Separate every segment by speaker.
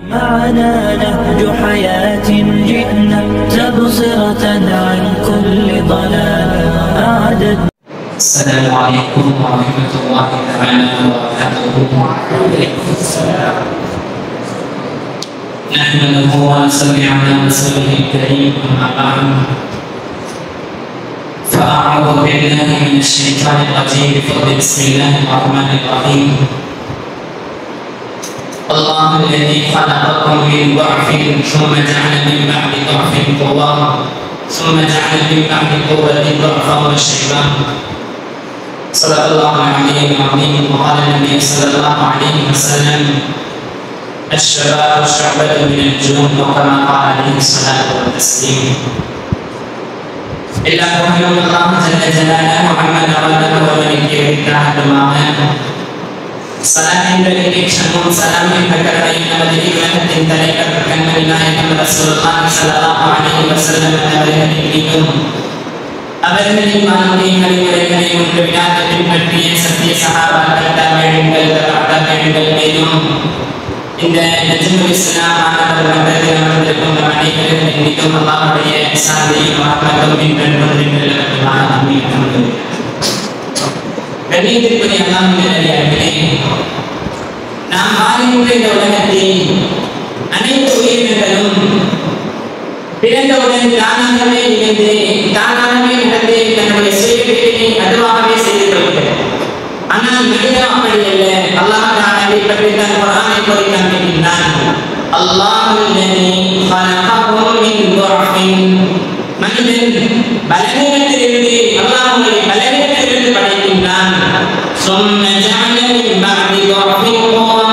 Speaker 1: معنا نهج حياة جئنا تبصرة عن كل ضلال أعدد.
Speaker 2: السلام عليكم ورحمة الله تعالى وبركاته. وعليكم السلام. نحمده ونصلي على رسوله الكريم، أما بعد، فأعوذ بالله من الشيطان الرجيم. بسم الله الرحمن الرحيم. الله الذي خلقكم من ضعف ثم جعل من بعد ضعف قوة ثم جعل من بعد قوة ضعفا وشيبا. صدق الله العلي العظيم. وقال النبي صلى الله عليه وسلم: الشباب شعبة من الجنون، وكما قال عليه الصلاة والتسليم. إلا وحيوم الله جل جلاله محمد ربنا وملكه وكتابه சலாமின் சமூகம் சலாமின் பக்கத்தை நமது இவனத்தின் தலைவர் கண்மணி நாயகம் ரசூலுல்லாஹி ஸல்லல்லாஹு அலைஹி வஸல்லம் அவர்களின் மீதும் அவர்களின் வாழ்க்கை வழிமுறைகளை ஒன்று விடாத பின்பற்றிய சத்திய சஹாபாக்கள் தாபிஈன்கள் தபஅ மீதும் இந்த நஜ்முல் இஸ்லாம் மாணவர் மன்றத்தில் அமர்ந்திருக்கும் நம் அனைவரின் மீதும் அல்லாஹ்வுடைய சாந்தியும் ரஹ்மத்தும் பின்பற்றுவதற்கு ஆமீன். கண்ணியத்திற்குரிய அல்லாஹ்வின் நாம் வாழ்கின்ற இந்த உலகத்தில் அனைத்து உயிரினங்களும் பிறந்தவுடன் தானாகவே நிகழ்ந்து தானாகவே நடந்து தன்னுடைய சுயத்தை அதுவாகவே செய்து கொள்கிறது. ஆனால் மனிதன் அப்படி அல்ல. அல்லாஹ் தஆலா பற்றி தன் குர்ஆனை கூறி காண்பிக்கின்றான். அல்லாஹுல்லதி خلقكم من ضعف. மனிதன் பலவீனத்திலிருந்து அல்லாஹ் உங்களை பலவீனத்திலிருந்து படைக்கின்றான். ثم جعل من بعد ضعف قوة.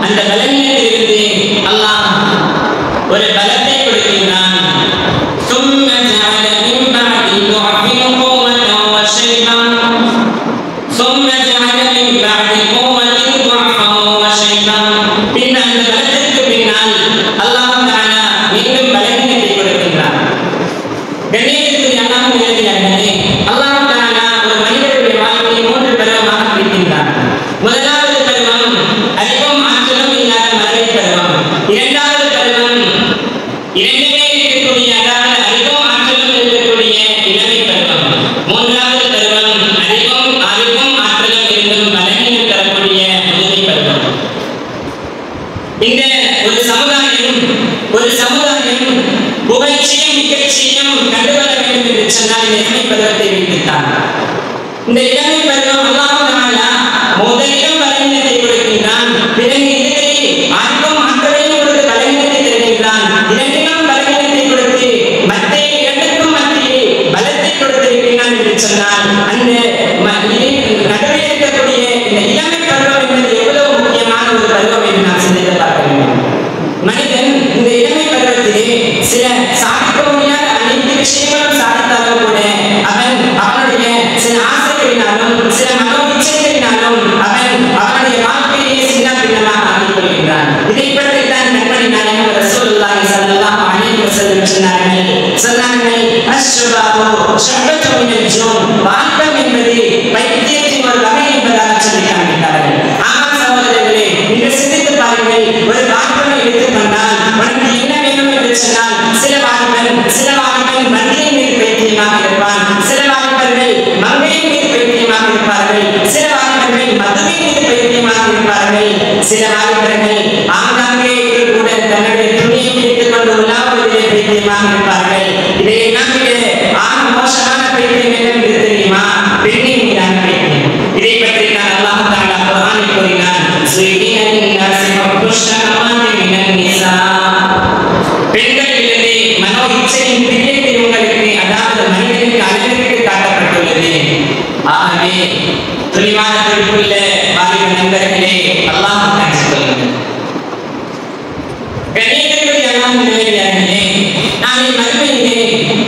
Speaker 2: அந்த பலவீனத்திலிருந்து அல்லாஹ் ஒரு பலத்தை கொடுக்கின்றான். ثم جعل من بعد ضعف قوة وشيبا. ثم جعل من بعد قوة ضعفا وشيبا. பின் அந்த பலத்திற்கு பின்னால் அல்லாஹ் தஆலா மீண்டும் பலவீனத்தை கொடுக்கின்றான். கண்ணியத்திற்குரிய அல்லாஹ்வின் அல்லாஹ் தஆலா ஒரு மனிதனுடைய வாழ்க்கையை மூன்று பருவமாக பிரிக்கின்றான். முதலாவது பருவம் அறிவும் ஆற்றலும் இல்லாத மறவை பருவம். இரண்டாவது பருவம் இரண்டுமே இருக்கக்கூடிய, அதாவது அறிவும் ஆற்றலும் இருக்கக்கூடிய இளமை பருவம். மூன்றாவது பருவம் அறிவும் ஆற்றலும் இருந்தும் பலவீனம் தரக்கூடிய முதுமை பருவம். இந்த ஒரு சமுதாயம் புகழ்ச்சியும் நிகழ்ச்சியும் கண்டுவர வேண்டும் என்று சொன்னால் இந்த இளமை பருவத்தை வைத்துத்தான். இந்த இளமை பருவம் அல்லாஹ் தஆலா முதலிலும் பலவீனத்தை கொடுக்கின்றான். பிறகு இறுதியில் அறிவும் ஆற்றலையும் கொடுத்து பலவீனத்தை தருகின்றான். இரண்டிலும் பலவீனத்தை கொடுத்து மற்ற இரண்டுக்கும் மத்தியில் பலத்தை கொடுத்திருக்கின்றான் என்று சொன்னால் அந்த நடுவே இருக்கக்கூடிய இந்த இளமை பருவம் என்பது எவ்வளவு முக்கியமான ஒரு பருவம் என்று நாம் சிந்தித்து பார்க்க வேண்டும். மனிதன் இந்த இளமை பருவத்திலே சில சாதிக்க முடியாத அனைத்து விஷயங்களும் சாதித்தாலும் கூட அவனுடைய சில ஆசைகளினாலும் சில மனோ இச்சைகளினாலும் அவனுடைய வாழ்க்கையை சின்ன பின்னமாக ஆக்கிக் கொள்கின்றான். இதை பற்றித்தான் கண்மணி நாயகம் ரசூலுல்லாஹி ஸல்லல்லாஹு அலைஹி வஸல்லம் சொன்னார்கள், அஷ்ஷபாபு ஷஅபத்துன் மினல் ஜுன். வாலிபம் என்பது பைத்தியத்தின் ஒரு வகை என்பதாக சொல்லி காண்பித்தார்கள். ஆமாம் சகோதரர்களே, நீங்கள் சிந்தித்து பாருங்கள். ஒரு வாலிபனை எடுத்துக்கொண்டால் உனக்கு என்ன வேண்டும் என்று சொன்னால் சில வாலிபன் மந்தியின் மீது பைத்தியமாக இருப்பான். சில வாலிபர்கள் மங்கையின் மீது பைத்தியமாக இருப்பார்கள். சில வாலிபர்கள் மதுவின் மீது பைத்தியமாக இருப்பார்கள். சில வாலிபர்கள் ஆங்காங்கே கூட தன்னுடைய துணியை பிடித்துக் கொண்டு உலாவுவதிலே பைத்தியமாக இருப்பார்கள். இதையெல்லாம் விட ஆக மோசமான பைத்தியம் என்னவென்று தெரியுமா? பெண்ணின் மீதான பைத்தியம். இதை பற்றி நான் அல்லாஹ் தஆலா குர்ஆனில் கூறினான். பெண்களிலிருந்து மனோ இச்சையின் பிரியத்தை உங்களுக்கு, அதாவது மனிதனுக்கு அழகிற்கு காட்டப்பட்டுள்ளது. ஆகவே துணிவான குறிப்புள்ள வாலிப நண்பர்களே, அல்லாஹ் கற்றுக்கொள்ளுங்கள். கண்ணியத்திற்குரிய அல்லாஹ்வின் நாளை மறுமையிலே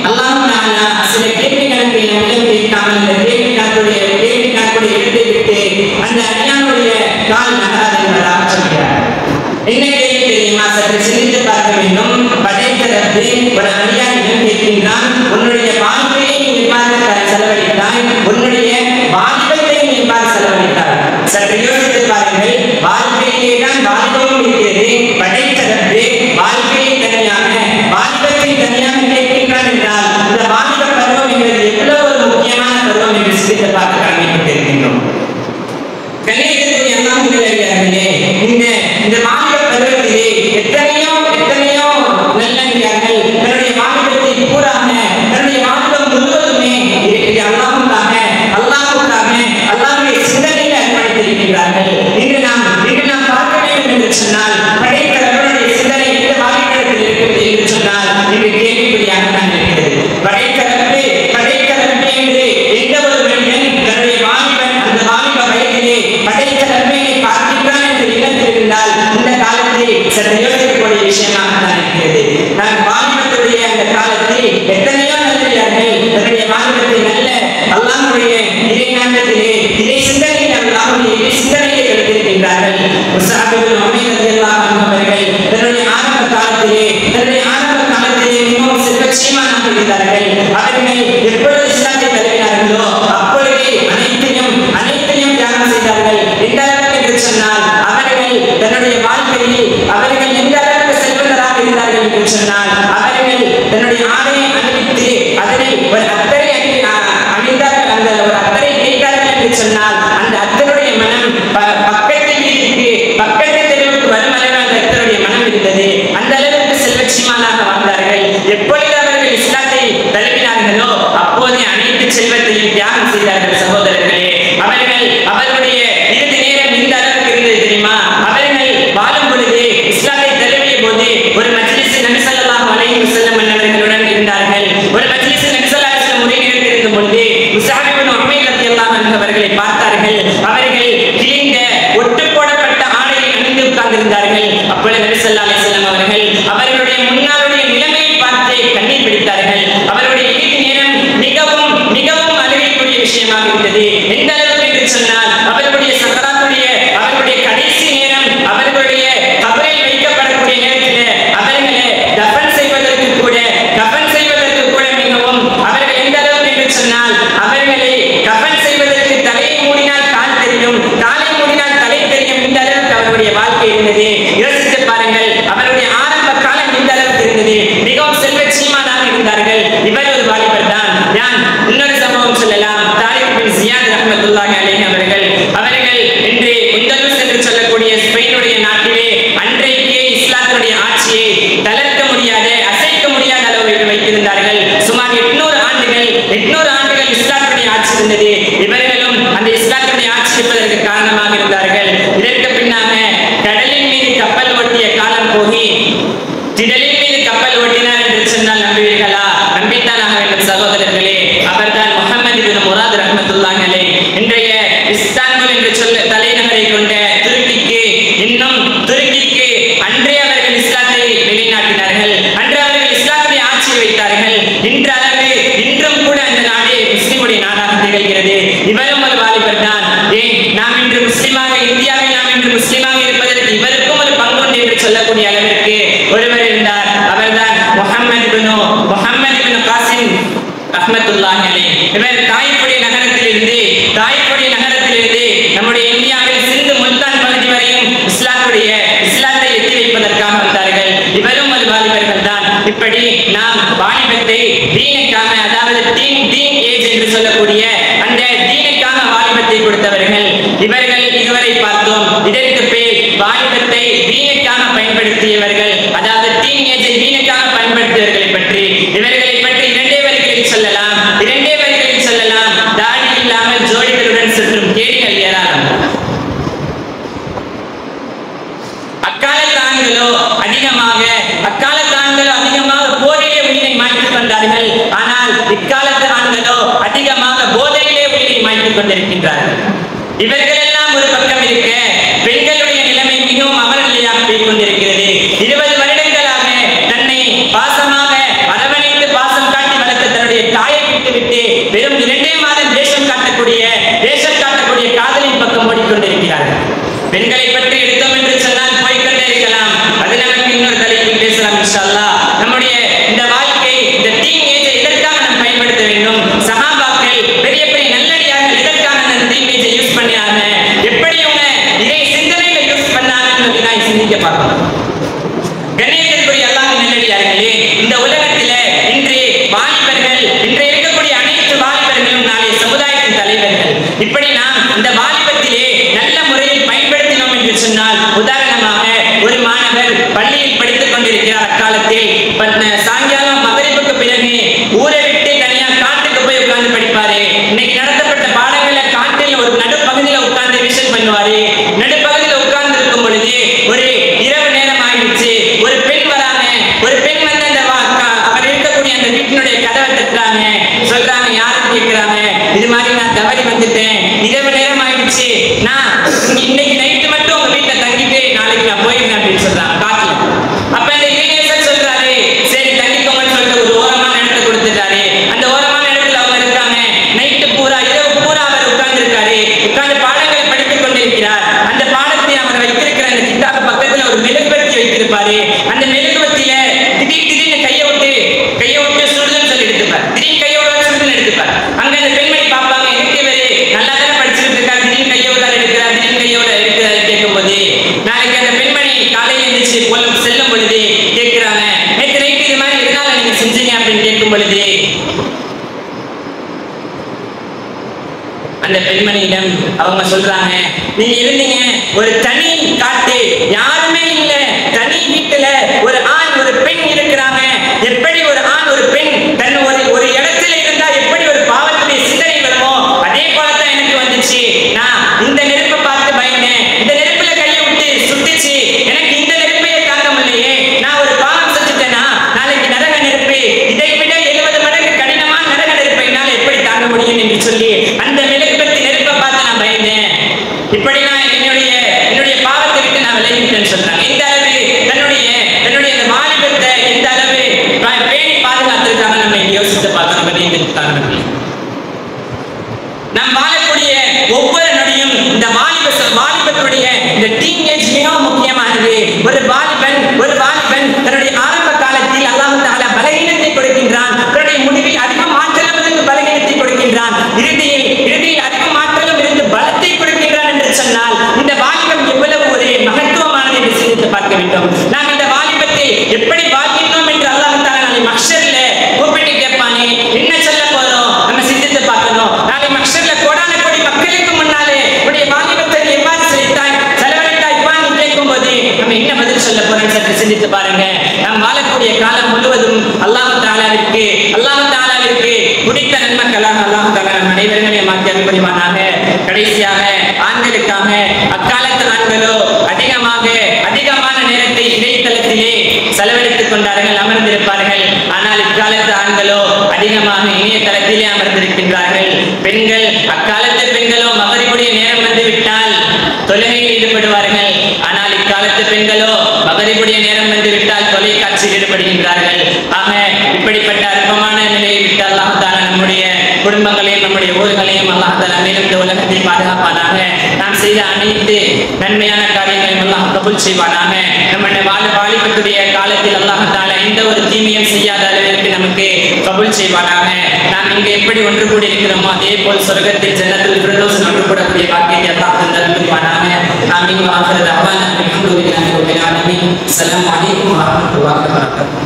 Speaker 2: அல்லாஹ் தஆலா சில கேள்விகளுக்கு நம்மிடம் கேட்காமல் இந்த கேள்வி காக்கூடிய இடத்தை விட்டு அந்த அடியானுடைய கால் நகராது என்பதாக சொல்கிறார். என்ன கேள்வி தெரியுமா? சற்று சிந்தித்து பார்க்க வேண்டும். படைத்த ரப்பே, ஒரு அடியானிடம் கேட்கின்றான், உன்னுடைய வாழ்க்கையை நீ எவ்வாறு செலவழித்தாய்? உன்னுடைய வாலிபத்தை நீ எவ்வாறு செலவழித்தாய்? சற்று யோசித்து பாருங்கள். வாழ்க்கையிலே தான் வாலிபமும் இருக்கிறது. படைத்த விஷயத்தை பார்க்க கடமைப்பட்டிருக்கின்றோம். கண்ணியத்திற்குரிய அல்லாஹ்வின் நல்லடியார்களே, இந்த வாலிப பருவத்திலே எத்தனையோ நல்லடியார்கள் தன்னுடைய வாலிபத்தை பூராக தன்னுடைய வாலிபம் முழுவதுமே அல்லாஹ்வுக்காக அல்லாஹ்வுடைய சிந்தனையில் அர்ப்பணித்திருக்கிறார்கள். இன்று நாம் பார்க்க வேண்டும் என்று சொன்னால் படைத்த ரப்பனுடைய சிந்தனை இந்த வாலிபத்தில் இருக்கிறது என்று சொன்னால் இன்று கேள்விக்குறியாக தான் இருக்கிறது. படைத்த ரப்பே என்று எந்த ஒரு மனிதன் தன்னுடைய அந்த வாலிப வயதிலே படைத்த ரப்பனை பார்க்கின்றான் என்று எண்ணத்தில் இருந்தால் இந்த காலத்தை சற்று யோசிக்கக்கூடிய விஷயமாக தான் இருக்கிறது. நான் வாலிபத்துடைய அந்த காலத்தில் எத்தனையோ நல்லடியார்கள் தன்னுடைய வாலிபத்தை நல்ல அல்லாஹ்வுடைய இறைநாமத்திலே இறை சிந்தனையில் அல்லாஹ்வுடைய சிந்தனையை எடுத்திருக்கின்றார்கள். முஸ்அப் இப்னு உமைர் ரலியல்லாஹு அன்ஹு அவர்கள் தன்னுடைய ஆரம்ப காலத்திலே மிகவும் செல்வச்சீமானாக இருந்தார்கள். அவர்கள் எப்பொழுது இஸ்லாத்தை தழுவினார்களோ அப்பொழுதே அனைத்தையும் தியாகம் செய்தார்கள். எந்த அளவுக்கு என்று சொன்னால் அவர்கள் தன்னுடைய வாழ்க்கையில் அவர்கள் எந்த அளவுக்கு செல்வந்தராக இருந்தார்கள் என்று சொன்னால் அவர்கள் தன்னுடைய ஆடையை அணிவித்து அதனை ஒரு அத்தரை அணிந்தார்கள். அந்த ஒரு அத்தரை கேட்டார்கள் என்று சொன்னால் அந்த அத்தருடைய மனம் பக்கத்து தெருவுக்கு வரும் அளவு அந்த அத்தருடைய மனம் இருந்தது. அந்த அளவுக்கு செல்வச்சீமானாக வாழ்ந்தார்கள். எப்பொழுது அவர்கள் இஸ்லாத்தை தழுவினார்களோ அப்போதே அனைத்து செல்வத்தையும் தியாகம் செய்தார்கள். சகோதரர்களே, அவர்களுடைய இறுதி நேரம் இந்த அளவுக்கு இருந்தது தெரியுமா? அவர்கள் வாழும் பொழுது இஸ்லாத்தை தழுவிய போது ஒரு மஜ்லிஸில் நபி ஸல்லல்லாஹு அலைஹி வஸல்லம் அவர்களுடன் இருந்தார்கள். ஒரு மஜ்லிஸில் நபி ஸல்லல்லாஹு அலைஹி வஸல்லம் உரையில் இருக்கும் பொழுது முஸ்அப் இப்னு உமைர் ரலியல்லாஹு அன்ஹு அவர்களை பார்த்தார்கள். அவர்கள் கிழிந்த ஒட்டு போடப்பட்ட ஆடையை அணிந்து உட்கார்ந்திருந்தார்கள். அப்பொழுது நபி ஸல்லல்லாஹு அலைஹி வஸல்லம் அவர்களுடைய முன்னாளுடைய நிலைமையை பார்த்து கண்ணீர் பிடித்தார்கள். அவருடைய இறுதி நேரம் மிகவும் அழுகைக்குரிய விஷயமாக இருந்தது. எந்த அளவுக்கு என்று சொன்னால் அவர்களுடைய கடைசி நேரம் அவர்களுடைய கபரில் வைக்கப்படக்கூடிய நேரத்தில் அவர்களை கஃன் செய்வதற்கு கூட மிகவும் அவர்கள் எந்த அளவுக்கு என்று சொன்னால் அவர்களை கஃன் செய்வதற்கு தலையை மூடினால் கால் தெரியும், காலை மூடினால் தலை தெரியும். இந்த அளவுக்கு அவர்களுடைய வாழ்க்கை இருந்தது. யோசித்து பாருங்கள், அவருடைய ஆரம்ப காலம் இந்த அளவுக்கு இருந்தது. மிகவும் செல்வச்சீமானாக இருந்தார்கள். இவர் ஒரு வாலிபர் தான். நான் இன்னொரு சம்பவம் சொல்லலாம். தாரிக் பின் ஜியாத் ரஹ்மத்துல்லாஹி அலைஹி அவர்கள் இன்று அந்தலூஸ் என்று சொல்லக்கூடிய ஸ்பெயினுடைய நாட்டிலே அன்றைக்கே இஸ்லாத்தினுடைய ஆட்சியை தளர்த்த முடியாத அசைக்க முடியாத அளவில் வைத்திருந்தார்கள். சுமார் 800 ஆண்டுகள் இஸ்லாத்தினுடைய ஆட்சி இருந்தது. இவர்களும் அந்த இஸ்லாத்தினுடைய ஆட்சி இருப்பதற்கு காரணமாக இருந்தார்கள். இதற்கு பின்னாக கடலின் மீது கப்பல் ஓட்டிய காலம் போகி திடலின் மீது கப்பல் ஓட்டினார் என்று சொன்னால் நம்புவீர்களா? நம்பித்தானாக வேண்டும் சகோதரர்களே. அவர்தான் முஹம்மது இப்னு முராத் ரஹ்மத்துல்லாஹி அலைஹி. இன்றைய இஸ்தான்புல் என்று தலைநகரை கொண்ட துருக்கிக்கு அன்றே அவர்கள் இஸ்லாத்தை நிலைநாட்டினார்கள். அன்று அவர்கள் இஸ்லாத்தை ஆட்சியை வைத்தார்கள். இன்றும் கூட அந்த நாடு முஸ்லிமுடைய நாடாக திகழ்கிறது. இவரும் ஒரு வாலிபர் தான். நாம் இன்று இந்தியாவில் நாம் இன்று முஸ்லிமாக இருப்பதற்கு இவருக்கும் ஒரு பங்குண்டு என்று சொல்லக்கூடிய அளவிற்கு ஒருவர் இருந்தார். அவர்தான் முஹம்மது இப்னு காசிம் ரஹ்மத்துல்லாஹி அலைஹி. இவர் தாயிஃபுடைய நகரத்திலிருந்து நம்முடைய இந்தியாவில் சிந்து முல்தான் பகுதி வரையும் இஸ்லாத்தை எத்தி வைப்பதற்காக வந்தார்கள். இவரும் ஒரு வாலிபர்கள் தான். இப்படி நாம் வாலிபத்தை தீனுக்காக, அதாவது தீன் ஏஜ் என்று சொல்லக்கூடிய அந்த தீனுக்காக வாலிபத்தை கொடுத்தவர்கள் இவர்கள். இதுவரை பார்த்தோம். இதற்கு பேர் வாலிபத்தை தீனுக்காக பயன்படுத்தியவர்கள், அதாவது தீன் ஏஜை தீனுக்காக பயன்படுத்தியவர்களை பற்றி இவர்களை பற்றி இரண்டே வரிகளில் சொல்லலாம். தாடி இல்லாமல் ஜோடிகளுடன் சுற்றும் கேடிகள் ஏராளம். அக்காலத்து ஆண்களோ அதிகமாக போதையிலே உயிரை மாற்றிக் கொண்டார்கள். ஆனால் இக்காலத்து ஆண்களோ அதிகமாக போதையிலே உயிரை மாற்றிக் கொண்டிருக்கின்றார்கள். இவர்கள் எல்லாம் ஒரு பக்கம் இருக்க பெண்களுடைய நிலைமை மிகவும் அவலநிலையாக போய் கொண்டிருக்கிறது. 20 வருடங்களாக தன்னை பாசமாக அரவணைத்து பாசம் காட்டி வளர்த்த தன்னுடைய தாயை விட்டுவிட்டு வெறும் 2 மாதம் தேசம் காட்டக்கூடிய காதலின் பக்கம் ஓடிக்கொண்டிருக்கிறார்கள். பெண்களை பற்றி எடுத்தோம் என்று சொன்னால் போய்கொண்டே இருக்கலாம். அது நமக்கு இன்னொரு தலைப்பில் பேசலாம் இன்ஷா அல்லாஹ். நம்முடைய இந்த வாழ்க்கை, இந்த தீன் ஏஜை இதற்காக நாம் பயன்படுத்த வேண்டும். சஹாபாக்கள் பெரிய நல்லடியார்கள் இதற்காக அந்த தீன் ஏஜை யூஸ் பண்ணினாங்க. எப்படி அவங்க இதை சிந்தனையில யூஸ் பண்ணாங்கன்னு நான் சிந்திக்க பார்க்கணும். கண்ணியத்திற்குரிய அல்லாஹ்வின் நல்லடியார்களே, இந்த உலகத்தில இன்று இருக்கக்கூடிய அனைத்து வாலிபர்களும் நாளை சமுதாயத்தின் தலைவர்கள். கொண்டிருக்கிறார். அக்காலத்தில் சாயங்காலம் மகரிபுக்கு பிறகு ஊரை விட்டு தனியா காட்டுக்கு போய் உட்கார்ந்து படிப்பாரு. இன்னைக்கு நடத்தப்பட்ட பாடங்களை காட்டில் ஒரு நடுப்பகுதியில உட்கார்ந்து ரிவிஷன் பண்ணுவாரு. நடுப்பகுதியில உட்கார்ந்து இருக்கும் பொழுது ஒரு இரவு நேரம் ஆயிடுச்சு. ஒரு பெண் வராங்க. ஒரு பெண் வந்து அந்த அவர் இருக்கக்கூடிய அந்த வீட்டினுடைய கதவை தட்டுறாங்க. சொல்றாங்க, யாரும் கேட்கிறாங்க, இது மாதிரி நான் தவறி வந்துட்டேன், இரவு நேரம் ஆயிடுச்சு, நான் இன்னைக்கு நைட்டு மட்டும் உங்க வீட்டை தங்கிட்டு நாளைக்கு நான் போயிருந்தேன் அப்படின்னு சொல்றாங்க காட்டுல. அப்ப இந்த இளைஞர் சொல்றாரு, சரி தங்கிக்கோங்கன்னு சொல்லிட்டு ஒரு ஓரமான இடத்தை கொடுத்துட்டாரு. அந்த ஓரமான இடத்துல அவங்க இருக்காங்க. நைட்டு பூரா இரவு பூரா அவர் உட்கார்ந்து இருக்காரு. உட்கார்ந்து பாடங்களை படித்துக் கொண்டிருக்கிறார். அந்த பாடத்தை அவர் வைத்திருக்கிற அந்த கிட்டாபு பக்கத்துல ஒரு மெழுகுவர்த்தி வைத்திருப்பாரு. அந்த மெழுகுவர்த்தியில திடீர்னு கையை விட்டு சுடுதல் சொல்லி எடுத்துப்பார். திடீர்னு கையோட சுடுதல் எடுத்துப்பார். அங்க அந்த பெண்மணி பார்ப்பாங்க, எனக்கு இவரு நல்லா தானே படிச்சுட்டு இருக்காரு, திடீர்னு கையோட எடுக்கிறார், திடீர்னு கையோட எடுக்கிறாரு கேட்கும் போது, நாளைக்கு அந்த பெண்மணி காலையில எழுந்திரிச்சு செல்லும் பொழுது கேட்கிறாங்க, நேற்று நைட்டு இது மாதிரி எதனால நீங்க செஞ்சீங்க அப்படின்னு கேட்கும் பொழுது அந்த பெண்மணியிடம் அவங்க சொல்றாங்க, நீங்க இருந்தீங்க ஒரு தனி காட்டு, யாருமே இல்ல, தனி வீட்டுல ஒரு ஆண் ஒரு பெண் இருக்கிறாங்க. எப்படி ஒரு ஆண் ஒரு பெண் தன் ஒரு இடத்துல இருந்தா எப்படி ஒரு பாவத்துடைய சிந்தனை வருமோ அதே போலதான் எனக்கு வந்துச்சு. நான் இந்த நெருப்பை பார்த்து பயந்தேன். இந்த நெருப்புல கையை விட்டு சுட்டுச்சு. எனக்கு இந்த நெருப்பையே தாங்க முடியலையே. நான் ஒரு பாவம் செஞ்சுட்டேன்னா நாளைக்கு நரக நெருப்பு இதை விட 70 மடங்கு கடினமான நரக நெருப்பை என்னால் எப்படி தாங்க முடியும் என்று சொல்லி அந்த மெழுகுவர்த்தி நெருப்பை பார்த்து நான் பயந்தேன். இப்படி நான் என்னுடைய பாவத்தை விட்டு நான் விலகிட்டேன்னு சொல்றாங்க. இந்த அளவு தன்னுடைய அந்த வாலிபத்தை எந்த அளவு பேணி பாதுகாத்திருக்காங்க நம்ம யோசித்து பார்க்கணும். நாம் வாழக்கூடிய ஒவ்வொரு நொடியும் இந்த வாலிபத்துடைய இந்த டீனேஜ் மிக முக்கியமானது. ஒரு வாலிபன் தன்னுடைய ஆரம்ப காலத்தில் அல்லாஹ் தஆலா பலகீனத்தை கொடுக்கின்றான். தன்னுடைய முடிவில் அதிக மாற்றலும் இருந்து பலகீனத்தை கொடுக்கின்றான். இறுதியில் அதிக மாற்றலும் இருந்து பலத்தை கொடுக்கின்றான் என்று சொன்னால் இந்த வாலிபம் எவ்வளவு ஒரு மகத்துவமானது என்று சிந்தித்து பார்க்க வேண்டும். நாம் இந்த வாலிபத்தை எப்படி வாழ்கின்றோம் என்று அல்லாஹ் தஆலா நாளை மஹ்ஷர்ல கூப்பிட்டு கேட்பானே, என்ன சொல்ல போறோம் நம்ம சிந்தித்து பார்க்கணும். நாளை மஹ்ஷர்ல கோடான கோடி மக்களுக்கு முன்னாலே உடைய வாலிபத்தை எவ்வாறு செலவழித்தாய் கேட்கும் போது நம்ம என்ன பதில் சொல்ல போறோம் சற்று சிந்தித்து பாருங்க. நாம் வாழக்கூடிய காலம் முழுவதும் அல்லாஹ் தஆலாவிற்கு பிடித்த நன்மக்களாக அல்லாஹ் தஆலா நம் அனைவரையும் மாற்றி அருள்புரிவானாக. கடைசியாக ஆண்களுக்காக அக்காலத்து ஆண்களோ அதிகமான நேரத்தை இணையதளத்திலே செலவழித்துக் கொண்டார்கள், அமர்ந்திருப்பார்கள். ஆனால் இக்காலத்து ஆண்களோ அதிகமாக இணையதளத்திலே அமர்ந்திருக்கின்றார்கள். அக்காலத்து பெண்களோ மகரிபுடைய நேரம் வந்துவிட்டால் தொழுகையில் ஈடுபடுவார்கள். ஆனால் இக்காலத்து பெண்களோ மகரிபுடைய நேரம் வந்துவிட்டால் தொலைக்காட்சியில் ஈடுபடுகின்றார்கள். ஆக இப்படிப்பட்ட அற்பமான நிலையை விட்டு அல்லாஹ் தஆலா நம்முடைய குடும்பங்களையும் நம்முடைய ஊர்களையும் அல்லாஹ் தஆலா மேலும் இந்த உலகத்தை பாதுகாப்பானாக. நாம் செய்த அனைத்து நன்மையான காரியங்களையும் அல்லாஹ் கபூல் செய்வானாக. நம்முடைய வாலிபத்துடைய காலத்தில் அல்லாஹ் தஆலா எந்த ஒரு தீமையும் செய்யாத அளவிற்கு நமக்கு கபூல் செய்வானாக. நாம் இங்கு எப்படி ஒன்று கூடி இருக்கிறோமோ அதே போல் சொர்க்கத்தில் ஜன்னத்துல் ஃபிர்தௌஸ் ஒன்று கூடக்கூடிய பாக்கியத்தை அல்லாஹ் தந்தருள்வானாக. ஆமீன். வ ஆகிரு தஅவானா அல்ஹம்துலில்லாஹி ரப்பில் ஆலமீன். அஸ்ஸலாமு அலைக்கும் வ ரஹ்மத்துல்லாஹி வ பரகாத்துஹு.